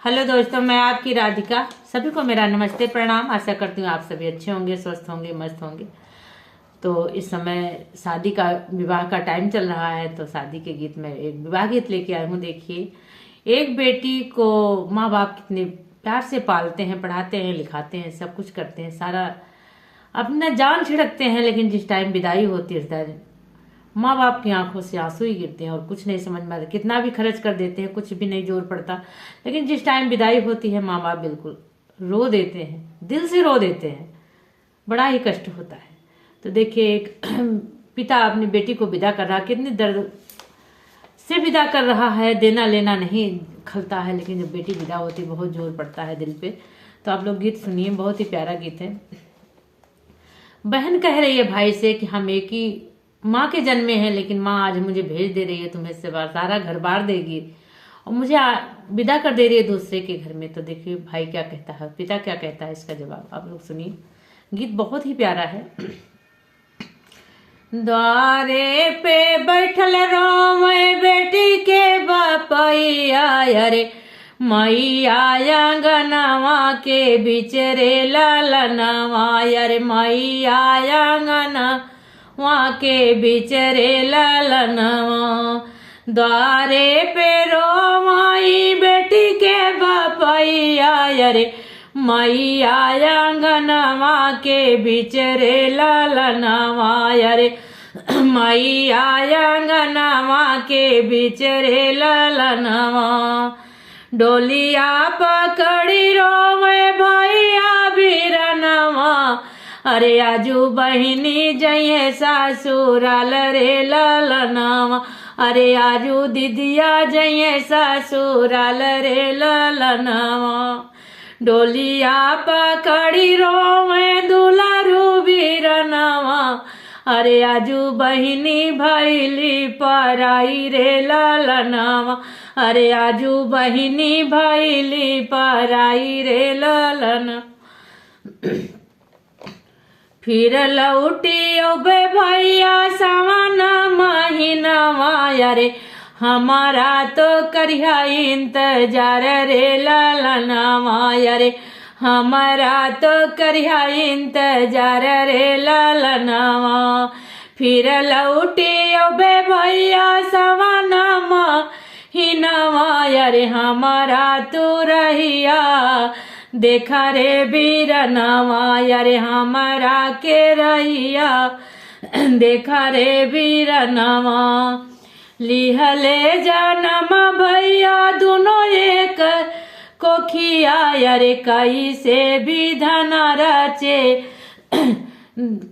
Hello दोस्तों, मैं आपकी राधिका। सभी को मेरा नमस्ते प्रणाम। आशा करती हूँ आप सभी अच्छे होंगे, स्वस्थ होंगे, मस्त होंगे। तो इस समय शादी का, विवाह का टाइम चल रहा है, तो शादी के गीत में एक विवाह गीत लेके आई हूँ। देखिए, एक बेटी को माँ बाप कितने प्यार से पालते हैं, पढ़ाते हैं, लिखाते हैं, सब कुछ करते हैं, सारा अपना जान छिड़कते हैं, लेकिन जिस टाइम विदाई होती है उस टाइम माँ बाप की आंखों से आंसू ही गिरते हैं और कुछ नहीं समझ में आता। कितना भी खर्च कर देते हैं, कुछ भी नहीं जोर पड़ता, लेकिन जिस टाइम विदाई होती है माँ बाप बिल्कुल रो देते हैं, दिल से रो देते हैं। बड़ा ही कष्ट होता है। तो देखिए, एक पिता अपनी बेटी को विदा कर रहा, कितनी दर्द से विदा कर रहा है। देना लेना नहीं खलता है, लेकिन जब बेटी विदा होती है बहुत जोर पड़ता है दिल पे। तो आप लोग गीत सुनिए, बहुत ही प्यारा गीत है। बहन कह रही है भाई से कि हम एक ही माँ के जन्मे हैं, लेकिन माँ आज मुझे भेज दे रही है तुम्हें से बार, सारा घर बार देगी और मुझे विदा कर दे रही है दूसरे के घर में। तो देखिए भाई क्या कहता है, पिता क्या कहता है, इसका जवाब आप लोग सुनिए। गीत बहुत ही प्यारा है। द्वारे पे बैठल रोवे बेटी के बापैया, अरे मैया आंगनवा के बिचरे ललनवा, अरे मैया आंगना वहाँ के बिचरे ललनवा। द्वारे पे रो माई बेटी के बापैया, अरे मैया आंगनवा के बिचरे ललनवा, अरे मैया आंगनवा के बिचरे ललनवा। डोलिया पकड़ी रोवे भैया बीरनवा, अरे आजू बहिनी जइए सासुराल रे ललनवा, अरे आजू दीदिया जइए सासुराल रे ललनवा। डोलिया पकड़ी रोवे दुलारू बीरनवा, अरे आजू बहिनी भैली पराई रे ललनवा, अरे आजू बहिनी भैली पराई रे ललन। फिर लौटी ओबे भैया सावन महीनवा, अरे हमारा तो करिया इंतजार रे ललनवा, अरे हमारा तो करिया इंतजार रे ललनवा। फिर लौटी ओबे भैया सावन महीनवा, अरे हमारा तो रहिया देखा रे बीरनवा, अरे हमारा के रहिया देखा रे बीरनवा। लिहले जनम भैया दोनों एक कोखिया, अरे कैसे विधन रचे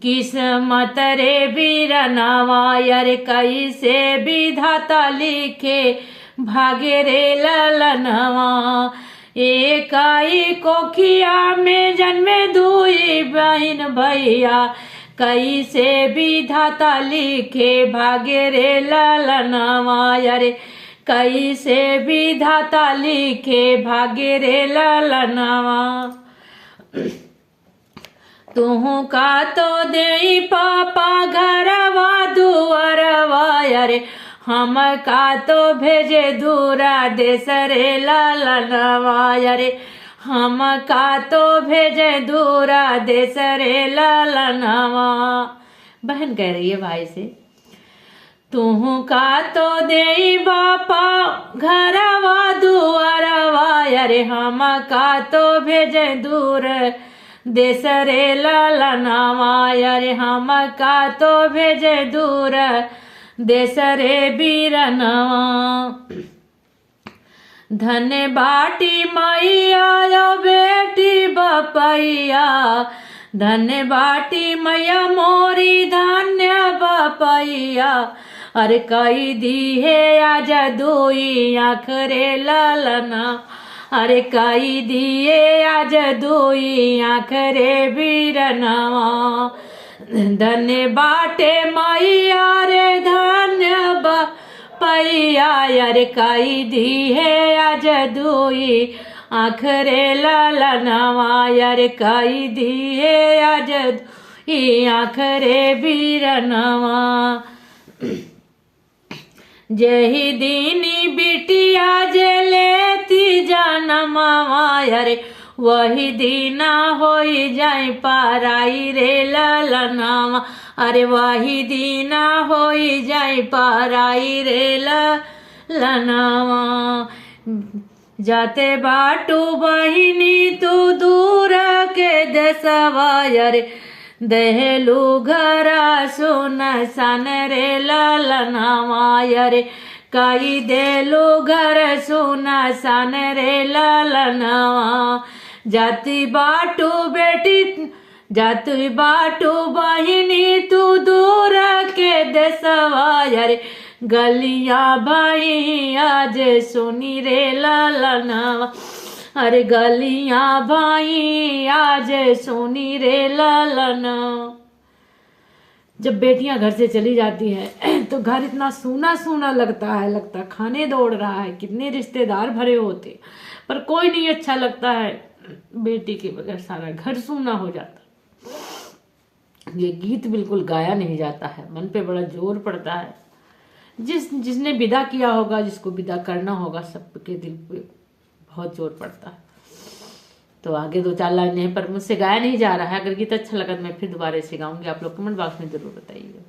किस्मत रे बीरनवा, अरे कैसे विधाता लिखे भागे रे ललनवा। एकाई कोखिया में जन्मे दुई बहन भैया, कैसे विधाता लिखे भागे रे ललनवा, अरे कैसे विधाता लिखे भागे रे ललनवा। तुहू का तो दे पापा घरवा दुआरवा, अरे हम का तो भेजे दूरा देश रे ललनवा, अरे हम का तो भेजे दूरा देश रे ललनवा। बहन कह रही है भाई से, तुहू का तो दे बापा घरवा दुआरवा, अरे हम का तो भेजे दूर देश रे ललनवा, अरे हम का तो भेजे दूर देश रे बीरनवा। धन बाटी मैया बेटी बपैया, धन बाटी मैया मोरी धन्य बपैया, अरे कई दी है आज दुई आँख रे ललना, अरे कई दिए आज दुई आँख रे बीरनवा। धन्य बाटे मैया रे धन्य बपैया, अरे कई दी है आज दुई आँख रे ललनवा, अरे कई दी है आज दुई आँख रे बीरनवा। जही दीनी बिटिया जे लेती जनम, अरे वही दीना होई जाए पाराई रे ललनावा, अरे वही दीना होई जाए पाराई रे ललनावा। जाते बाटू बहिनी तू दूर के देसवा, अरे देहलू घरा सुन सन रे ललनावा, अरे कई देलू घर सुन सन रे ललनावा। जाती बाटू बेटी जाती बाटू बहिनी तू दूर के देसवा, अरे गलियां भाई आज सुनी रे ललनावा, अरे गलियां भाई आज सुनी रे ललनावा। जब बेटियां घर से चली जाती हैं तो घर इतना सूना सूना लगता है, लगता खाने दौड़ रहा है, कितने रिश्तेदार भरे होते, पर कोई नहीं अच्छा लगता है। बेटी के बगैर सारा घर सूना हो जाता। ये गीत बिल्कुल गाया नहीं जाता है, मन पे बड़ा जोर पड़ता है। जिसने विदा किया होगा, जिसको विदा करना होगा, सबके दिल पे बहुत जोर पड़ता है। तो आगे 2-4 लाइनें पर मुझसे गाया नहीं जा रहा है। अगर गीत अच्छा लगा तो मैं फिर दोबारा इसे गाऊंगी, आप लोग कमेंट बॉक्स में जरूर बताइएगा।